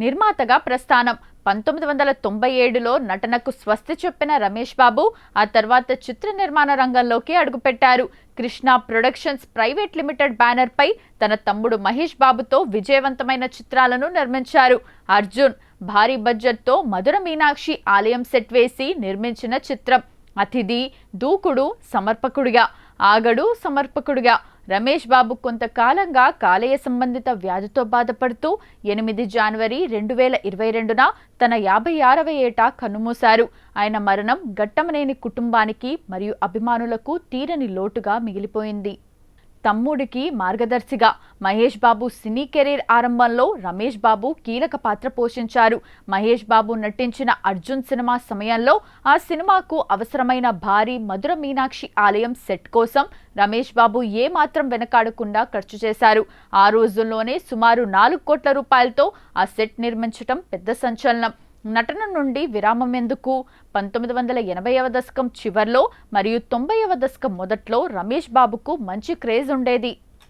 నిర్మాతగా ప్రస్థానం 1997లో నటనకు స్వస్తి చెప్పిన రమేష్ బాబు ఆ తర్వాత చిత్ర నిర్మాణ రంగంలోకి అడుగుపెట్టారు. Krishna productions private limited banner పై తన తమ్ముడు మహేష్ బాబుతో విజయవంతమైన చిత్రాలను నిర్మించారు. అర్జున్ భారీ బడ్జెట్ తో మధుర మీనాక్షి ఆలయం సెట్ వేసి నిర్మించిన చిత్రం. అతిథి, దూకుడు, సమర్పకుడిగా, ఆగడు, సమర్పకుడిగా రమేష్ బాబు కొంతకాలంగా కాలేయ సంబంధిత వ్యాధితో బాధపడుతూ 8 జనవరి 2022న తన 56వ ఏట కన్నుమూశారు. ఆయన మరణం ఘట్టమనేని కుటుంబానికి మరియు అభిమానులకు తీరని లోటుగా మిగిలిపోయింది. తమ్ముడికి మార్గదర్శిగా మహేష్ బాబు సినీ కెరీర్ ఆరంభంలో రమేష్ బాబు కీలక పాత్ర పోషించారు. మహేష్ బాబు నటించిన అర్జున్ సినిమా సమయంలో ఆ సినిమాకు అవసరమైన భారీ మధుర మీనాక్షి ఆలయం సెట్ కోసం రమేష్ బాబు ఏమాత్రం వెనకాడకుండా ఖర్చు చేశారు. ఆ రోజుల్లోనే సుమారు 4 కోట్ల రూపాయలతో ఆ సెట్ నిర్మించడం పెద్ద సంచలనం. నటన నుండి విరామం ఎందుకు? 1980వ దశకం చివర్లో మరియు 90వ దశకం మొదట్లో రమేష్ బాబుకు మంచి క్రేజ్ ఉండేది.